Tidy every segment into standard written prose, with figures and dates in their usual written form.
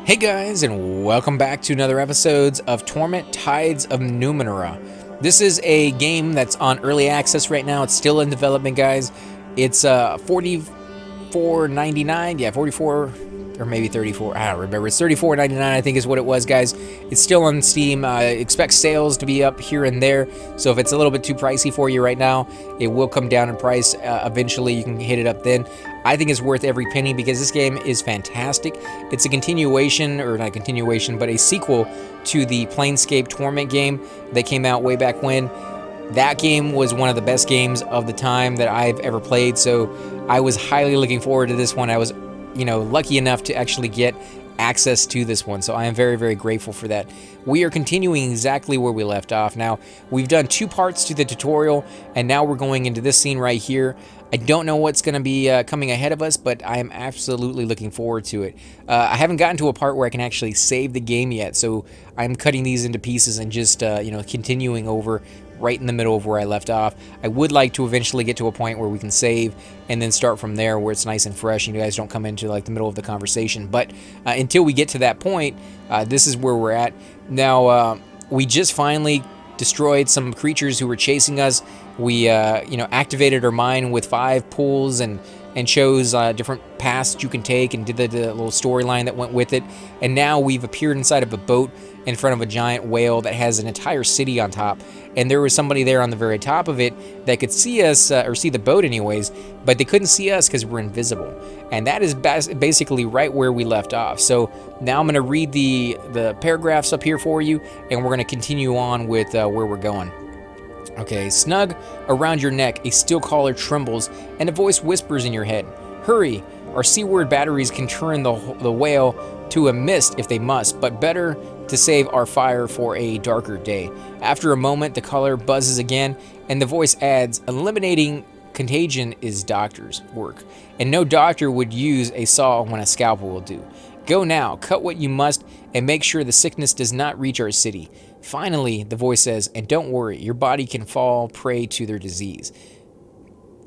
Hey guys, and welcome back to another episode of Torment Tides of Numenera. This is a game that's on early access right now. It's still in development, guys. It's $44.99. Yeah, 44 or maybe 34. I don't remember. It's $34.99, I think is what it was, guys. It's still on Steam. Expect sales to be up here and there. So if it's a little bit too pricey for you right now, it will come down in price. Eventually, you can hit it up then. I think it's worth every penny because this game is fantastic. It's a continuation, or not a continuation, but a sequel to the Planescape Torment game that came out way back when. That game was one of the best games of the time that I've ever played, so I was highly looking forward to this one. I was, lucky enough to actually get access to this one, so I am very, very grateful for that. We are continuing exactly where we left off. Now, we've done 2 parts to the tutorial, and now we're going into this scene right here. I don't know what's going to be coming ahead of us, but I am absolutely looking forward to it. I haven't gotten to a part where I can actually save the game yet, so I'm cutting these into pieces and just, continuing over right in the middle of where I left off. I would like to eventually get to a point where we can save and then start from there where it's nice and fresh and you guys don't come into like the middle of the conversation. But until we get to that point, this is where we're at. Now, we just finally destroyed some creatures who were chasing us. We, activated our mind with 5 pools and chose different paths you can take and did the little storyline that went with it. And now we've appeared inside of a boat in front of a giant whale that has an entire city on top. And there was somebody there on the very top of it that could see us, or see the boat anyways, but they couldn't see us because we're invisible. And that is basically right where we left off. So now I'm going to read the paragraphs up here for you, and we're going to continue on with where we're going. Okay, snug around your neck, a steel collar trembles, and a voice whispers in your head. Hurry, our seaward batteries can turn the whale to a mist if they must, but better to save our fire for a darker day. After a moment, the collar buzzes again, and the voice adds, eliminating contagion is doctor's work, and no doctor would use a saw when a scalpel will do. Go now, cut what you must, and make sure the sickness does not reach our city. Finally, the voice says, and don't worry, your body can fall prey to their disease.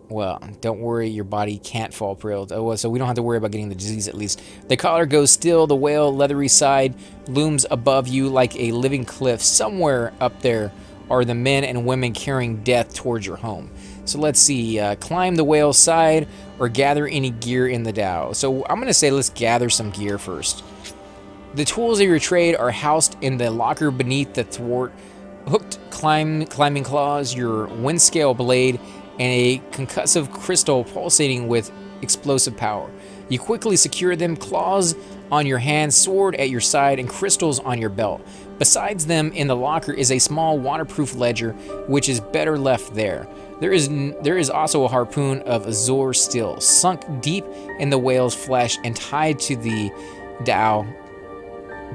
Well, don't worry, your body can't fall prey. Oh, so we don't have to worry about getting the disease at least. The collar goes still, the whale leathery side looms above you like a living cliff. Somewhere up there are the men and women carrying death towards your home. So let's see, climb the whale's side or gather any gear in the dhow. So I'm going to say let's gather some gear first. The tools of your trade are housed in the locker beneath the thwart. Hooked climbing claws, your wind scale blade, and a concussive crystal pulsating with explosive power. You quickly secure them, claws on your hand, sword at your side, and crystals on your belt. Besides them, in the locker is a small waterproof ledger, which is better left there. There is also a harpoon of azure steel, sunk deep in the whale's flesh and tied to the dhow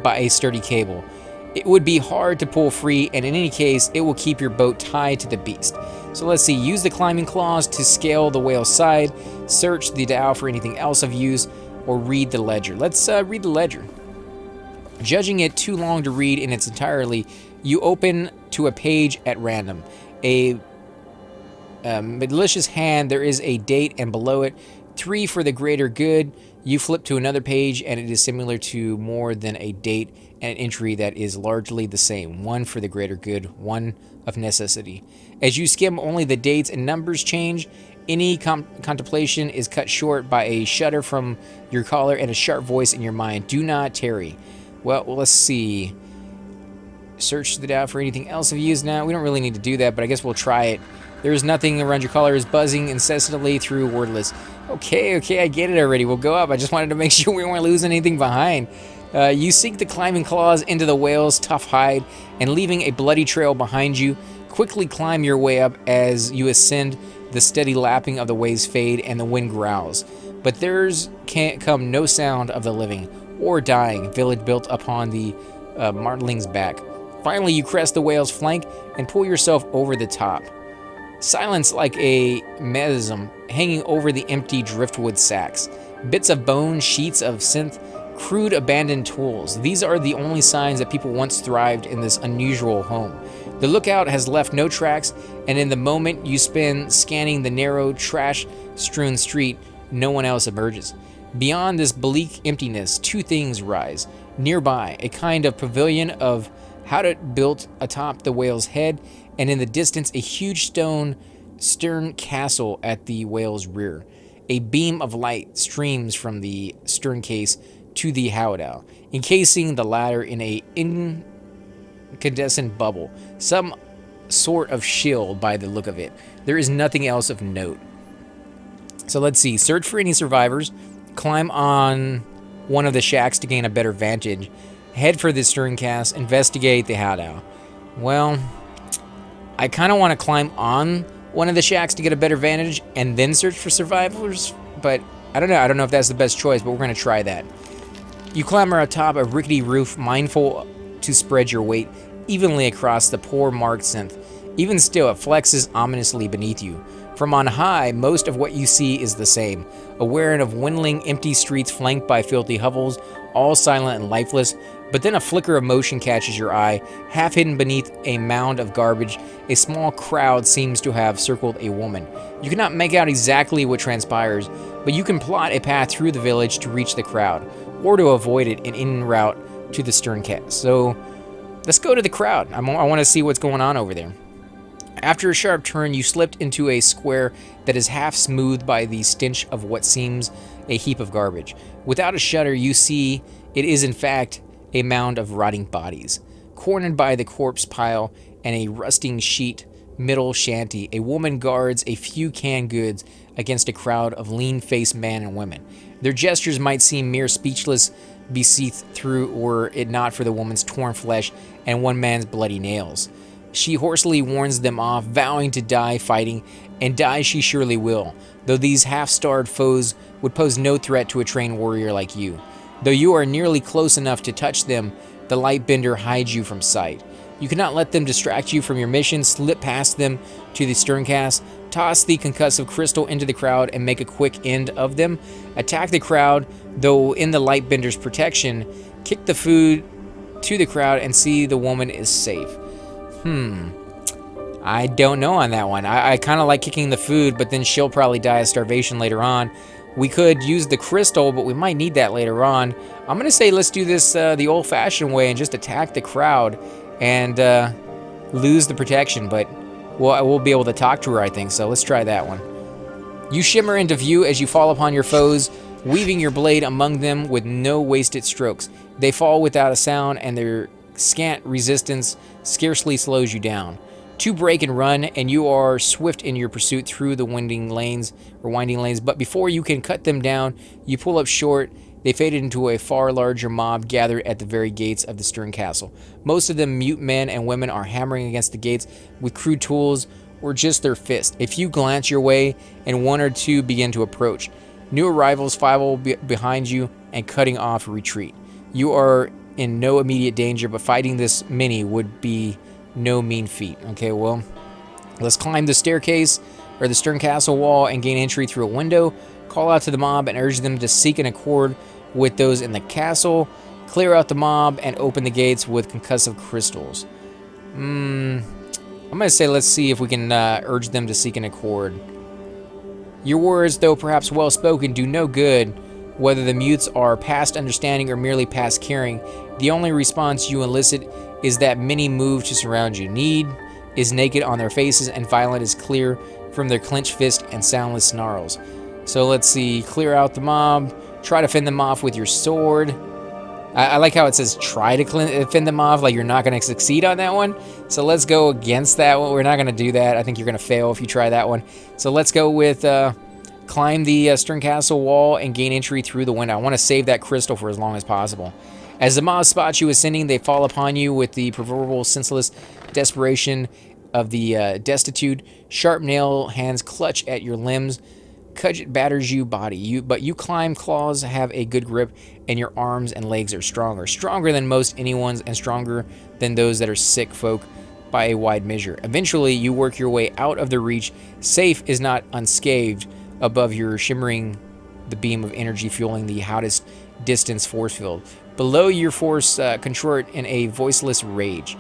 by a sturdy cable. It would be hard to pull free, and in any case, it will keep your boat tied to the beast. So let's see, use the climbing claws to scale the whale's side, search the dhow for anything else of use, or read the ledger. Let's read the ledger. Judging it too long to read in its entirety, you open to a page at random. A malicious hand, there is a date, and below it, 3 for the greater good. You flip to another page, and it is similar to more than a date and an entry that is largely the same. 1 for the greater good, 1 of necessity. As you skim, only the dates and numbers change. Any contemplation is cut short by a shudder from your collar and a sharp voice in your mind. Do not tarry. Well, let's see. Search the dhow for anything else of use. Now, we don't really need to do that, but I guess we'll try it. There is nothing around your collar is buzzing incessantly through wordless. Okay, I get it already. We'll go up. I just wanted to make sure we weren't losing anything behind. You sink the climbing claws into the whale's tough hide, and leaving a bloody trail behind you, quickly climb your way up. As you ascend, the steady lapping of the waves fade, and the wind growls. But there's can't come no sound of the living or dying village built upon the martling's back. Finally, you crest the whale's flank and pull yourself over the top. Silence like a mechanism hanging over the empty driftwood sacks. Bits of bone, sheets of synth, crude abandoned tools. These are the only signs that people once thrived in this unusual home. The lookout has left no tracks, and in the moment you spend scanning the narrow, trash-strewn street, no one else emerges. Beyond this bleak emptiness, two things rise. Nearby, a kind of pavilion of howdah built atop the whale's head, and in the distance, a huge stern castle at the whale's rear. A beam of light streams from the stern case to the howdah, encasing the latter in a incandescent bubble, some sort of shield by the look of it. There is nothing else of note. So let's see. Search for any survivors. Climb on one of the shacks to gain a better vantage. Head for the stern cast. Investigate the howdah. Well, I kind of want to climb on one of the shacks to get a better vantage and then search for survivors, but I don't know. I don't know if that's the best choice, but we're going to try that. You clamber atop a rickety roof, mindful to spread your weight evenly across the poor marked synth. Even still, it flexes ominously beneath you. From on high, most of what you see is the same. Aware of windling, empty streets flanked by filthy hovels, all silent and lifeless, but then a flicker of motion catches your eye. Half hidden beneath a mound of garbage, a small crowd seems to have circled a woman. You cannot make out exactly what transpires, but you can plot a path through the village to reach the crowd, or to avoid it en route to the stern cast. So, let's go to the crowd. I want to see what's going on over there. After a sharp turn, you slipped into a square that is half smoothed by the stench of what seems a heap of garbage. Without a shudder, you see it is in fact a mound of rotting bodies. Cornered by the corpse pile and a rusting sheet middle shanty, a woman guards a few canned goods against a crowd of lean-faced men and women. Their gestures might seem mere speechless beseeth through were it not for the woman's torn flesh and one man's bloody nails. She hoarsely warns them off, vowing to die fighting, and die she surely will, though these half-starved foes would pose no threat to a trained warrior like you. Though you are nearly close enough to touch them, the Lightbender hides you from sight. You cannot let them distract you from your mission. Slip past them to the sterncast, toss the concussive crystal into the crowd, and make a quick end of them. Attack the crowd, though in the Lightbender's protection. Kick the food to the crowd and see the woman is safe. I don't know on that one. I kind of like kicking the food, but then she'll probably die of starvation later on. We could use the crystal, but we might need that later on. I'm going to say let's do this the old-fashioned way and just attack the crowd and lose the protection, but we'll be able to talk to her, I think, so let's try that one. You shimmer into view as you fall upon your foes, weaving your blade among them with no wasted strokes. They fall without a sound, and their scant resistance scarcely slows you down. To break and run, and you are swift in your pursuit through the winding lanes, but before you can cut them down, you pull up short. They faded into a far larger mob gathered at the very gates of the stern castle. Most of them mute men and women are hammering against the gates with crude tools or just their fists. A few glance your way, and one or two begin to approach. New arrivals follow behind you and cutting off retreat. You are in no immediate danger, but fighting this many would be no mean feat. Okay, well, let's climb the staircase or the stern castle wall and gain entry through a window. Call out to the mob and urge them to seek an accord with those in the castle. Clear out the mob and open the gates with concussive crystals. I'm going to say let's see if we can urge them to seek an accord. Your words, though perhaps well spoken, do no good. Whether the mutes are past understanding or merely past caring, the only response you elicit is that many move to surround you. Need is naked on their faces, and violent is clear from their clenched fist and soundless snarls. So let's see. Clear out the mob. Try to fend them off with your sword. I like how it says try to fend them off, like you're not going to succeed on that one. So let's go against that one. We're not going to do that. I think you're going to fail if you try that one. So let's go with climb the stern castle wall and gain entry through the window. I want to save that crystal for as long as possible. As the mob spots you ascending, they fall upon you with the proverbial senseless desperation of the destitute. Sharp nail hands clutch at your limbs. Cudget batters you body. But you climb. Claws have a good grip, and your arms and legs are stronger. Stronger than most anyone's, and stronger than those that are sick folk by a wide measure. Eventually, you work your way out of their reach. Safe is not unscathed above your shimmering the beam of energy fueling the hottest distance force field. Below your force contort in a voiceless rage.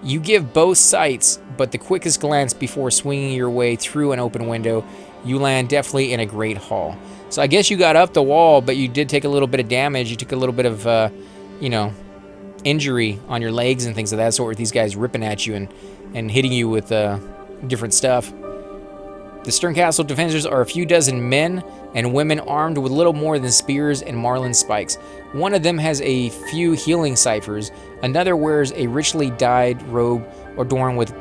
You give both sights, but the quickest glance before swinging your way through an open window, you land deftly in a great hall. So I guess you got up the wall, but you did take a little bit of damage. You took a little bit of, you know, injury on your legs and things of that sort with these guys ripping at you and hitting you with different stuff. The Stern Castle defenders are a few dozen men and women armed with little more than spears and marlin spikes. One of them has a few healing ciphers. Another wears a richly dyed robe adorned with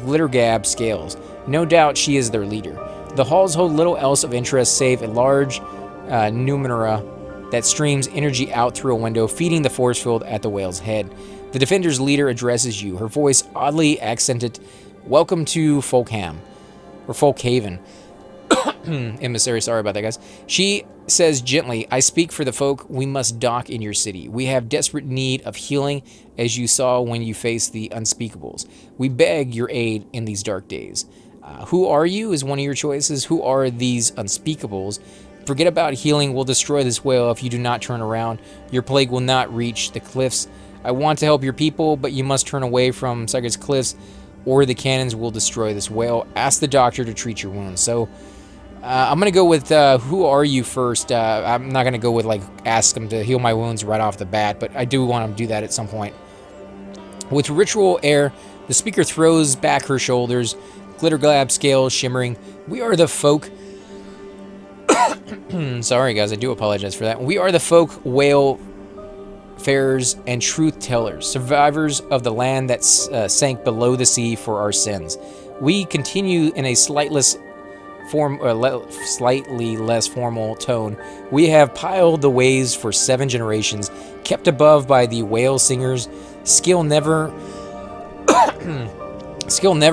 glittergab scales. No doubt she is their leader. The halls hold little else of interest save a large Numenera that streams energy out through a window, feeding the force field at the whale's head. The defender's leader addresses you, her voice oddly accented. Welcome to Folkham. Or Folkhaven. Emissary, sorry about that, guys. She says gently, I speak for the folk. We must dock in your city. We have desperate need of healing, as you saw when you faced the unspeakables. We beg your aid in these dark days. Who are you is one of your choices. Who are these unspeakables? Forget about healing. We'll destroy this whale if you do not turn around. Your plague will not reach the cliffs. I want to help your people, but you must turn away from Sacred's cliffs, or the cannons will destroy this whale. Ask the doctor to treat your wounds. So I'm going to go with who are you first. I'm not going to go with, like, ask him to heal my wounds right off the bat, but I do want him to do that at some point. With ritual air, the speaker throws back her shoulders, glitterglab scales shimmering. We are the folk. Sorry, guys, I do apologize for that. We are the folk, whale farers and truth tellers, survivors of the land that sank below the sea for our sins. We continue in a slightly less formal tone. We have piled the waves for 7 generations, kept above by the whale singers, skill never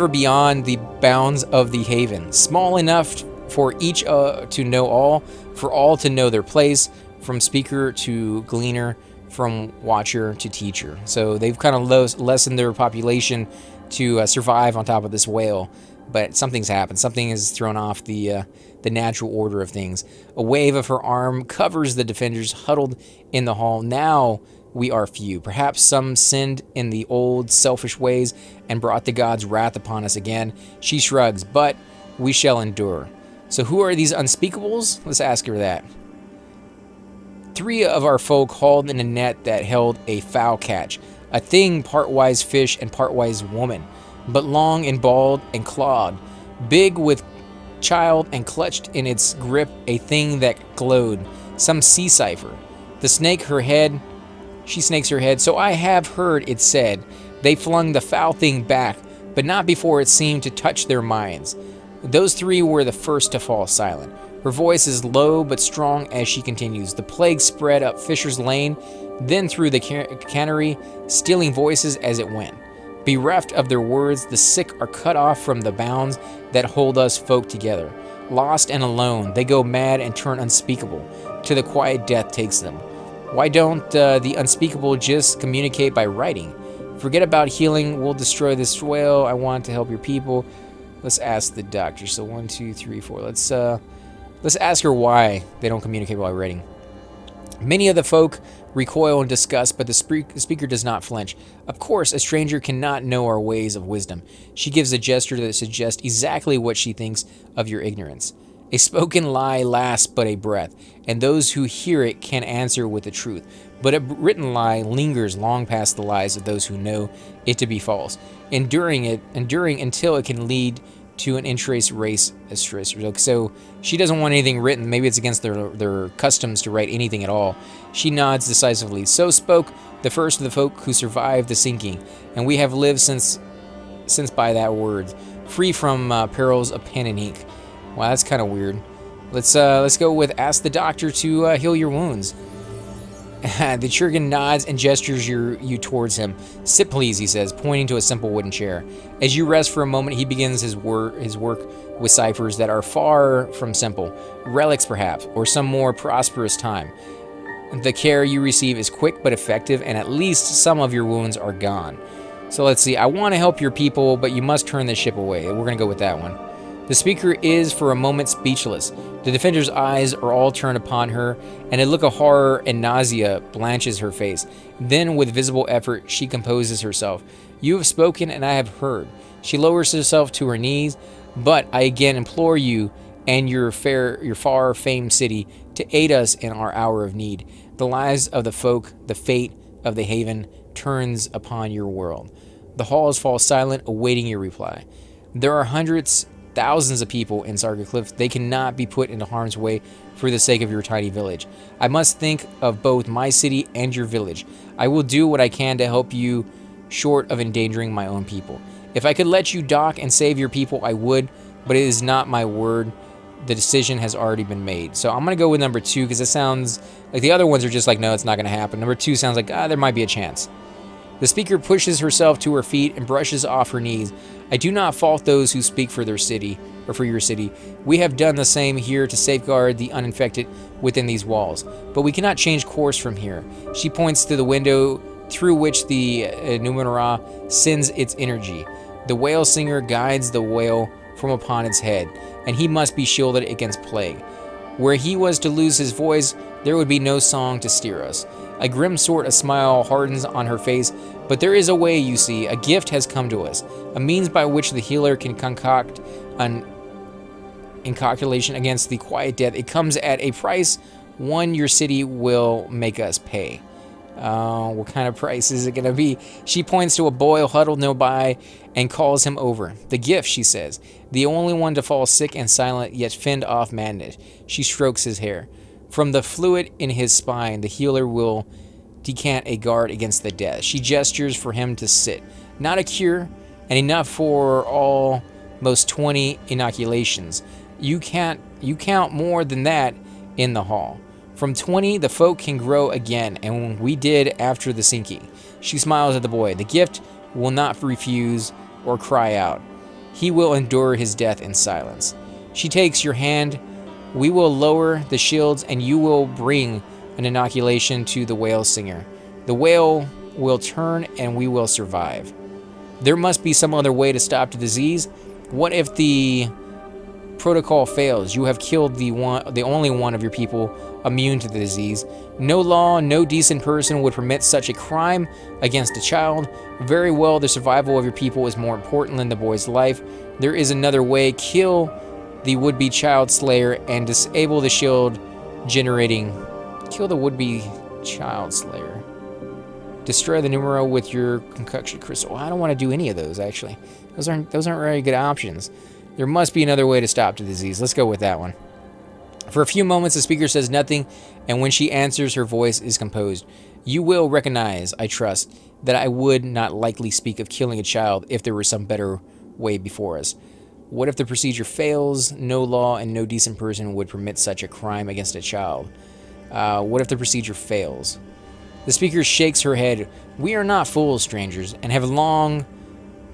beyond the bounds of the haven, small enough for each to know all, for all to know their place, from speaker to gleaner, from watcher to teacher. So they've kind of lessened their population to survive on top of this whale, but something's happened. Something has thrown off the natural order of things. A wave of her arm covers the defenders huddled in the hall. Now we are few. Perhaps some sinned in the old selfish ways and brought the gods' wrath upon us again. She shrugs, but we shall endure. So who are these unspeakables? Let's ask her that. 3 of our folk hauled in a net that held a foul catch, a thing part-wise fish and part-wise woman, but long and bald and clawed, big with child and clutched in its grip a thing that glowed, some sea cipher. The snake her head, she snakes her head, so I have heard it said. They flung the foul thing back, but not before it seemed to touch their minds. Those 3 were the first to fall silent. Her voice is low but strong as she continues. The plague spread up Fisher's Lane, then through the cannery, stealing voices as it went. Bereft of their words, the sick are cut off from the bounds that hold us folk together. Lost and alone, they go mad and turn unspeakable. To the quiet death takes them. Why don't the unspeakable just communicate by writing? Forget about healing. We'll destroy this whale. I want to help your people. Let's ask the doctor. So 1, 2, 3, 4. Let's ask her why they don't communicate by writing. Many of the folk recoil in disgust, but the speaker does not flinch. Of course, a stranger cannot know our ways of wisdom. She gives a gesture that suggests exactly what she thinks of your ignorance. A spoken lie lasts but a breath, and those who hear it can answer with the truth. But a written lie lingers long past the lies of those who know it to be false, enduring until it can lead to an interrace race. So she doesn't want anything written. Maybe it's against their customs to write anything at all. She nods decisively. So spoke the first of the folk who survived the sinking, and we have lived since by that word, free from perils of pen and ink. Wow, that's kind of weird. Let's go with ask the doctor to heal your wounds. The Chirgan nods and gestures you towards him. Sit, please, he says, pointing to a simple wooden chair. As you rest for a moment, he begins his work with ciphers that are far from simple, relics perhaps, or some more prosperous time. The care you receive is quick but effective, and at least some of your wounds are gone. So let's see. I want to help your people, but you must turn this ship away. We're going to go with that one. The speaker is for a moment speechless. The defender's eyes are all turned upon her, and a look of horror and nausea blanches her face. Then, with visible effort, she composes herself. You have spoken, and I have heard. She lowers herself to her knees, but I again implore you, and your far-famed city to aid us in our hour of need. The lives of the folk, the fate of the haven turns upon your world. The halls fall silent, awaiting your reply. There are hundreds, thousands of people in Sargacliff. They cannot be put into harm's way for the sake of your tiny village. I must think of both my city and your village. I will do what I can to help you, short of endangering my own people. If I could let you dock and save your people, I would, but it is not my word. The decision has already been made. So I'm going to go with number 2 because it sounds like the other ones are just like, no, it's not going to happen. Number 2 sounds like, there might be a chance. The speaker pushes herself to her feet and brushes off her knees. I do not fault those who speak for their city, or for your city. We have done the same here to safeguard the uninfected within these walls. But we cannot change course from here. She points to the window through which the Numenera sends its energy. The whale singer guides the whale from upon its head, and he must be shielded against plague. Where he was to lose his voice, there would be no song to steer us. A grim sort of smile hardens on her face, but there is a way, you see. A gift has come to us, a means by which the healer can concoct an inocculation against the quiet death. It comes at a price one your city will make us pay. What kind of price is it going to be? She points to a boy huddled nearby and calls him over. The gift, she says. The only one to fall sick and silent, yet fend off madness. She strokes his hair. From the fluid in his spine, the healer will decant a guard against the death. She gestures for him to sit. Not a cure, and enough for almost 20 inoculations. You count more than that in the hall. From 20, the folk can grow again, and we did after the sinking. She smiles at the boy. The gift will not refuse or cry out. He will endure his death in silence. She takes your hand. We will lower the shields, and you will bring an inoculation to the whale singer. The whale will turn, and we will survive. There must be some other way to stop the disease. What if the protocol fails? You have killed the only one of your people immune to the disease. No law, no decent person would permit such a crime against a child. Very well, the survival of your people is more important than the boy's life. There is another way. Kill the would-be child slayer and disable the shield generating. Kill the would-be child slayer. Destroy the Numenera with your concoction crystal. I don't want to do any of those, actually. Those aren't very good options. There must be another way to stop the disease. Let's go with that one. For a few moments, the speaker says nothing, and when she answers, her voice is composed. You will recognize, I trust, that I would not likely speak of killing a child if there were some better way before us. What if the procedure fails? No law and no decent person would permit such a crime against a child. What if the procedure fails? The speaker shakes her head. We are not fools, strangers, and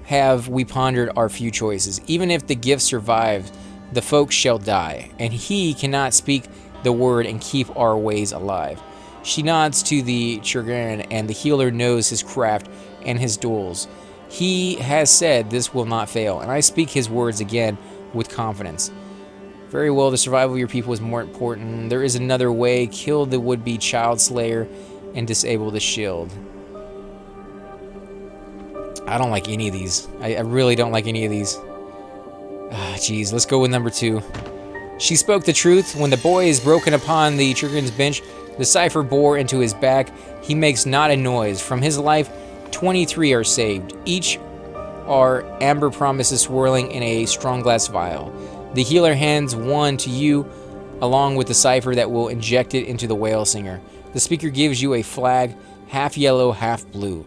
have we pondered our few choices. Even if the gift survives, the folk shall die, and he cannot speak the word and keep our ways alive. She nods to the Chirurgeon, and the healer knows his craft and his duels. He has said this will not fail, and I speak his words again with confidence. Very well, the survival of your people is more important. There is another way. Kill the would-be child slayer and disable the shield. I don't like any of these. I really don't like any of these. Jeez, let's go with number 2. She spoke the truth. When the boy is broken upon the Chirurgeon's bench, the cipher bore into his back. He makes not a noise. From his life, 23 are saved. Each are amber promises swirling in a strong glass vial. The healer hands one to you, along with the cipher that will inject it into the whale singer. The speaker gives you a flag, half yellow, half blue.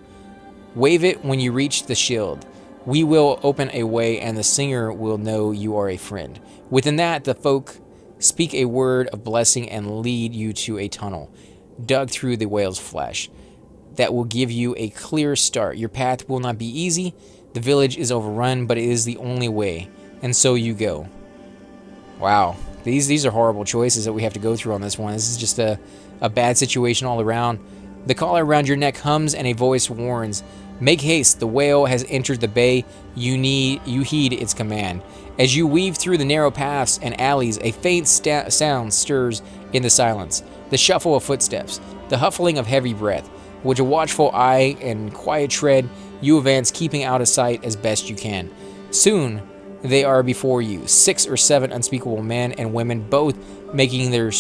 Wave it when you reach the shield. We will open a way, and the singer will know you are a friend. Within that, the folk speak a word of blessing and lead you to a tunnel, dug through the whale's flesh, that will give you a clear start. Your path will not be easy. The village is overrun, but it is the only way, and so you go. Wow, these are horrible choices that we have to go through on this one. This is just a bad situation all around. The collar around your neck hums, and a voice warns. Make haste, the whale has entered the bay. You heed its command. As you weave through the narrow paths and alleys, a faint sound stirs in the silence. The shuffle of footsteps, the huffling of heavy breath. With a watchful eye and quiet tread, you advance, keeping out of sight as best you can. Soon, they are before you. 6 or 7 unspeakable men and women, both making their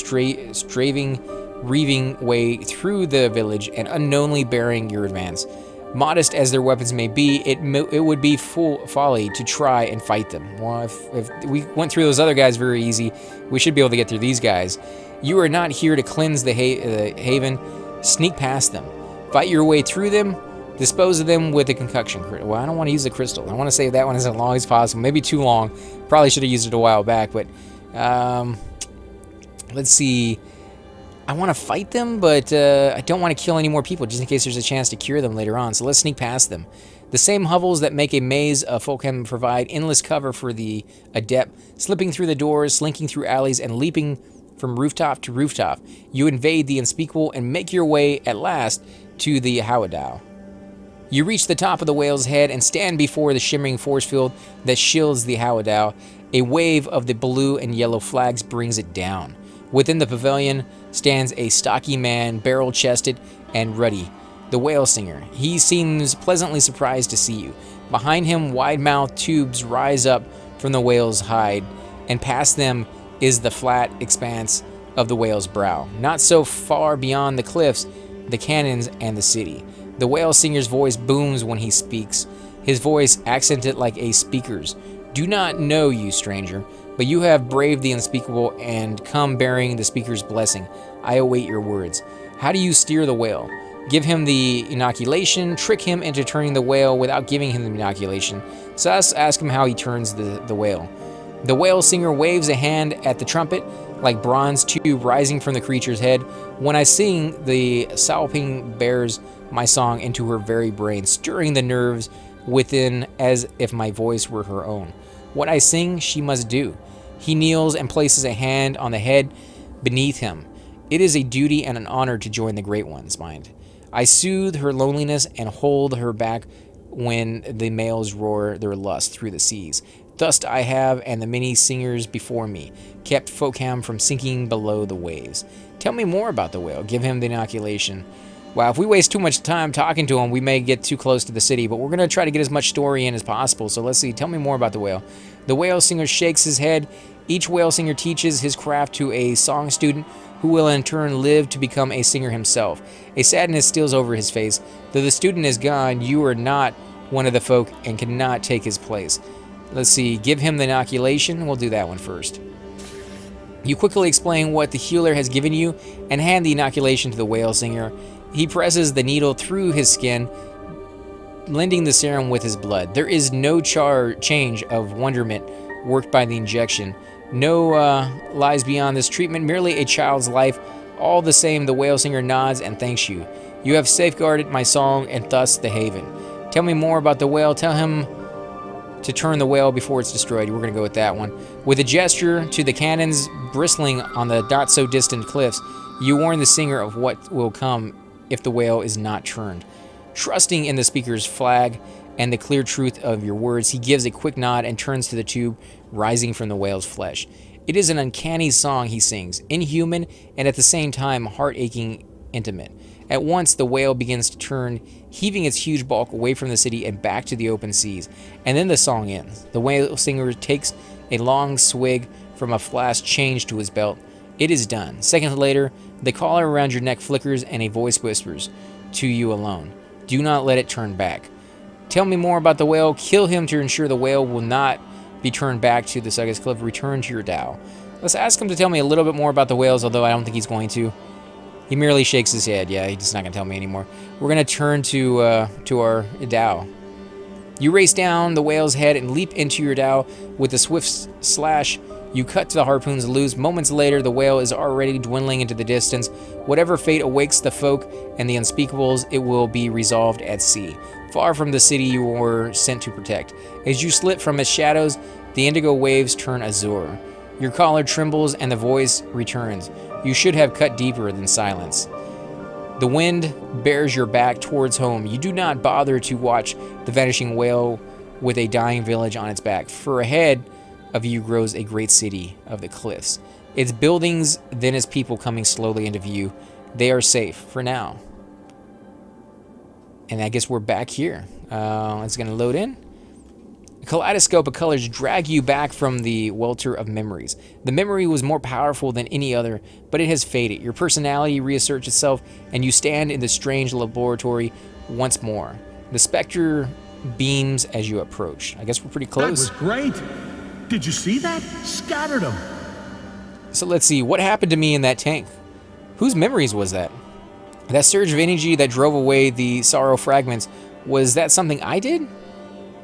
reaving way through the village and unknowingly bearing your advance. Modest as their weapons may be, it would be folly to try and fight them. Well, if we went through those other guys very easy, we should be able to get through these guys. You are not here to cleanse the haven. Sneak past them. Fight your way through them. Dispose of them with a concoction. Well, I don't want to use the crystal. I want to save that one as long as possible. Maybe too long. Probably should have used it a while back, but let's see. I want to fight them, but I don't want to kill any more people just in case there's a chance to cure them later on. So let's sneak past them. The same hovels that make a maze of Folkham provide endless cover for the adept, slipping through the doors, slinking through alleys, and leaping from rooftop to rooftop. You invade the unspeakable and make your way at last to the Howdah. You reach the top of the whale's head and stand before the shimmering force field that shields the Howdah. A wave of the blue and yellow flags brings it down. Within the pavilion stands a stocky man, barrel-chested and ruddy, the whale singer. He seems pleasantly surprised to see you. Behind him, wide-mouthed tubes rise up from the whale's hide, and past them is the flat expanse of the whale's brow. Not so far beyond the cliffs, the cannons, and the city. The whale singer's voice booms when he speaks, his voice accented like a speaker's. Do not know you, stranger, but you have braved the unspeakable and come bearing the speaker's blessing. I await your words. How do you steer the whale? Give him the inoculation, trick him into turning the whale without giving him the inoculation. So let's ask him how he turns the whale. The whale singer waves a hand at the trumpet, like bronze tube rising from the creature's head. When I sing, the salping bears my song into her very brain, stirring the nerves within as if my voice were her own. What I sing, she must do. He kneels and places a hand on the head beneath him. It is a duty and an honor to join the Great One's mind. I soothe her loneliness and hold her back when the males roar their lust through the seas. Thus I have, and the many singers before me, kept Folkham from sinking below the waves. Tell me more about the whale. Give him the inoculation. Wow, if we waste too much time talking to him, we may get too close to the city, but we're going to try to get as much story in as possible. So let's see. Tell me more about the whale. The whale singer shakes his head. Each whale singer teaches his craft to a song student who will in turn live to become a singer himself. A sadness steals over his face. Though the student is gone, you are not one of the folk and cannot take his place. Let's see. Give him the inoculation. We'll do that one first. You quickly explain what the healer has given you and hand the inoculation to the whale singer. He presses the needle through his skin, blending the serum with his blood. There is no change of wonderment worked by the injection. No lies beyond this treatment, merely a child's life. All the same, the whale singer nods and thanks you. You have safeguarded my song and thus the haven. Tell me more about the whale. Tell him to turn the whale before it's destroyed. We're going to go with that one. With a gesture to the cannons bristling on the not-so-distant cliffs, you warn the singer of what will come if the whale is not turned. Trusting in the speaker's flag and the clear truth of your words, he gives a quick nod and turns to the tube rising from the whale's flesh. It is an uncanny song he sings, inhuman and at the same time heart-aching intimate. At once, the whale begins to turn, heaving its huge bulk away from the city and back to the open seas. And then the song ends. The whale singer takes a long swig from a flask changed to his belt. It is done. Seconds later, the collar around your neck flickers and a voice whispers to you alone. Do not let it turn back. Tell me more about the whale. Kill him to ensure the whale will not be turned back to the Suggus Cliff. Return to your dhow. Let's ask him to tell me a little bit more about the whales, although I don't think he's going to. He merely shakes his head. Yeah, he's not going to tell me anymore. We're going to turn to our dhow. You race down the whale's head and leap into your dhow with a swift slash. You cut to the harpoons loose. Moments later, the whale is already dwindling into the distance. Whatever fate awakes the folk and the unspeakables, it will be resolved at sea, far from the city you were sent to protect. As you slip from its shadows, the indigo waves turn azure. Your collar trembles and the voice returns. You should have cut deeper than silence. The wind bears your back towards home. You do not bother to watch the vanishing whale with a dying village on its back, for ahead of you grows a great city of the cliffs. Its buildings, then its people coming slowly into view. They are safe for now. And I guess we're back here. It's going to load in. kaleidoscope of colors drag you back from the welter of memories. The memory was more powerful than any other, but it has faded. Your personality reasserts itself, and you stand in the strange laboratory once more. The specter beams as you approach. I guess we're pretty close. That was great. Did you see that? Scattered them. So let's see, what happened to me in that tank? Whose memories was that? That surge of energy that drove away the sorrow fragments, was that something I did?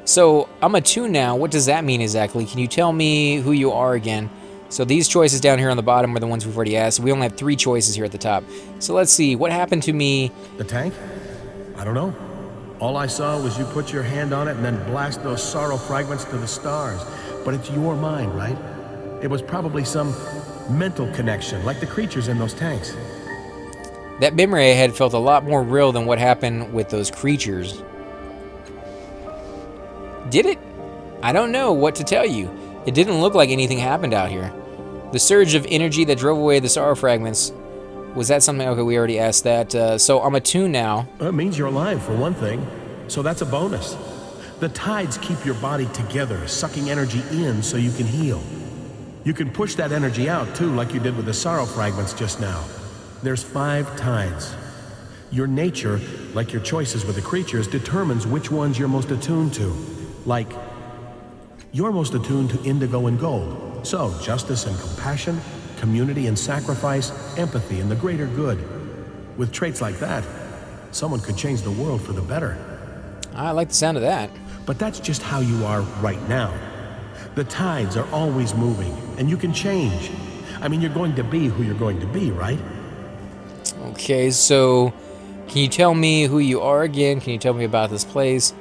So I'm attuned now. What does that mean exactly? Can you tell me who you are again? So these choices down here on the bottom are the ones we've already asked. We only have 3 choices here at the top. So let's see, what happened to me? The tank? I don't know. All I saw was you put your hand on it and then blast those sorrow fragments to the stars. But it's your mind, right? It was probably some mental connection, like the creatures in those tanks. That memory I had felt a lot more real than what happened with those creatures. Did it? I don't know what to tell you. It didn't look like anything happened out here. The surge of energy that drove away the sorrow fragments, was that something? Okay, we already asked that. So I'm attuned now. It means you're alive, for one thing. So that's a bonus. The tides keep your body together, sucking energy in so you can heal. You can push that energy out, too, like you did with the sorrow fragments just now. There's 5 tides. Your nature, like your choices with the creatures, determines which ones you're most attuned to. Like, you're most attuned to indigo and gold. So, justice and compassion, community and sacrifice, empathy and the greater good. With traits like that, someone could change the world for the better. I like the sound of that. But that's just how you are right now. The tides are always moving, and you can change. I mean, you're going to be who you're going to be, right? Okay, so can you tell me who you are again? Can you tell me about this place?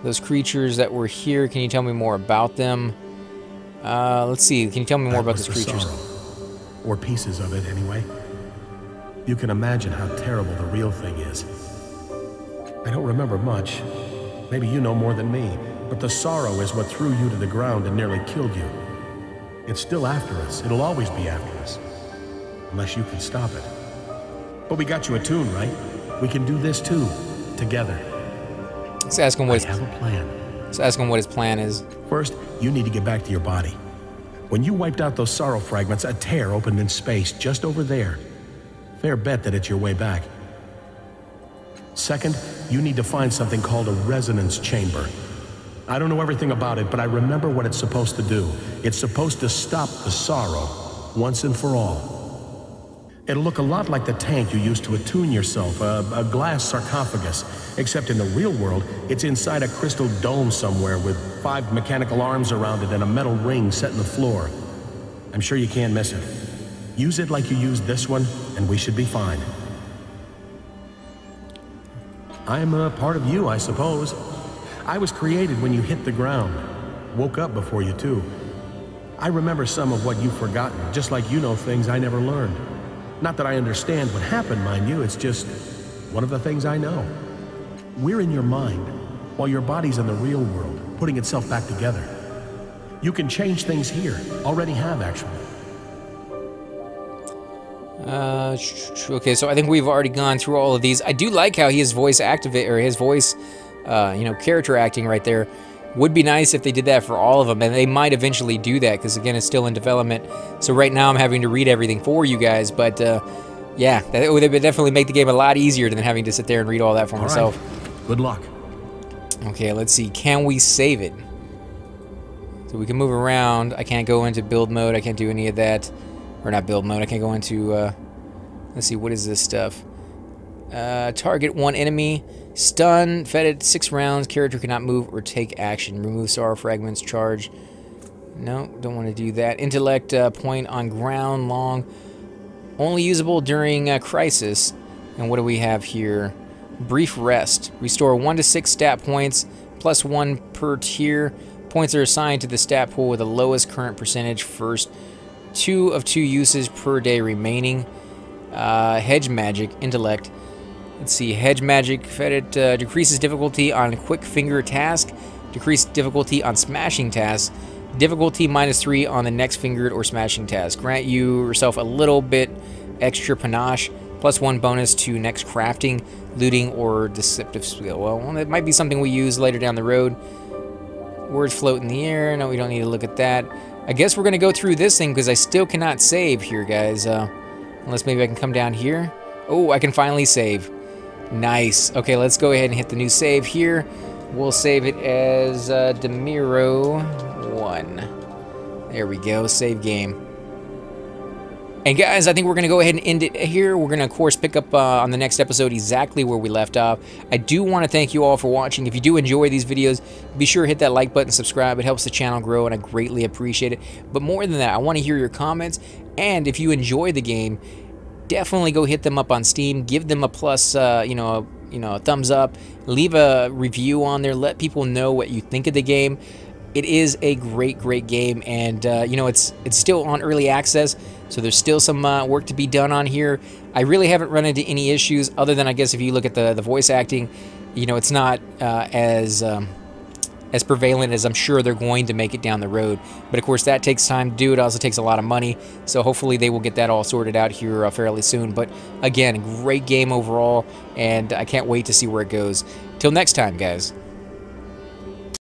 Those creatures that were here, can you tell me more about them? Let's see, can you tell me more about those creatures? Sorrow. Or pieces of it, anyway. You can imagine how terrible the real thing is. I don't remember much. Maybe you know more than me, but the sorrow is what threw you to the ground and nearly killed you. It's still after us. It'll always be after us. Unless you can stop it. But we got you attuned, right? We can do this too, together. Let's ask him what I have a plan. Let's ask him what his plan is. First, you need to get back to your body. When you wiped out those sorrow fragments, a tear opened in space just over there. Fair bet that it's your way back. Second, you need to find something called a resonance chamber. I don't know everything about it, but I remember what it's supposed to do. It's supposed to stop the sorrow once and for all. It'll look a lot like the tank you used to attune yourself, a glass sarcophagus, except in the real world, it's inside a crystal dome somewhere with 5 mechanical arms around it and a metal ring set in the floor. I'm sure you can't miss it. Use it like you used this one, and we should be fine. I'm a part of you, I suppose. I was created when you hit the ground. Woke up before you, too. I remember some of what you've forgotten, just like you know things I never learned. Not that I understand what happened, mind you, it's just one of the things I know. We're in your mind, while your body's in the real world, putting itself back together. You can change things here, already have, actually. Okay, so I think we've already gone through all of these. I do like how his voice activate, or his voice, character acting right there. Would be nice if they did that for all of them, and they might eventually do that, because again, it's still in development. So right now I'm having to read everything for you guys, but yeah, that would definitely make the game a lot easier than having to sit there and read all that for myself. Right. Good luck. Okay, let's see. Can we save it? So we can move around. I can't go into build mode. I can't do any of that. Or not build mode. I can't go into, let's see, what is this stuff? Target 1 enemy. Stun, fed it 6 rounds. Character cannot move or take action. Remove sorrow fragments. Charge. No, don't want to do that. Intellect point on ground long. Only usable during crisis. And what do we have here? Brief rest. Restore 1 to 6 stat points. Plus 1 per tier. Points are assigned to the stat pool with the lowest current percentage first. 2 of 2 uses per day remaining. Hedge magic. Intellect. Let's see, Hedge Magic, fed it, decreases difficulty on quick finger task, decreased difficulty on smashing tasks, difficulty -3 on the next fingered or smashing task. Grant you yourself a little bit extra panache, +1 bonus to next crafting, looting, or deceptive skill. Well, that might be something we use later down the road. Words float in the air. No, we don't need to look at that. I guess we're going to go through this thing because I still cannot save here, guys. Unless maybe I can come down here. Oh, I can finally save. Nice. Okay, let's go ahead and hit the new save here. We'll save it as Demiro 1. There we go. Save game. And guys, I think we're going to go ahead and end it here. We're going to, of course, pick up on the next episode exactly where we left off. I do want to thank you all for watching. If you do enjoy these videos, be sure to hit that like button, subscribe. It helps the channel grow, and I greatly appreciate it. But more than that, I want to hear your comments. And if you enjoy the game, definitely go hit them up on Steam. Give them a plus, a thumbs up. Leave a review on there. Let people know what you think of the game. It is a great, great game, and it's still on early access, so there's still some work to be done on here. I really haven't run into any issues, other than I guess if you look at the voice acting, it's not as prevalent as I'm sure they're going to make it down the road. But of course, that takes time to do. It also takes a lot of money, so hopefully they will get that all sorted out here fairly soon. But again, great game overall, and I can't wait to see where it goes. Till next time, guys.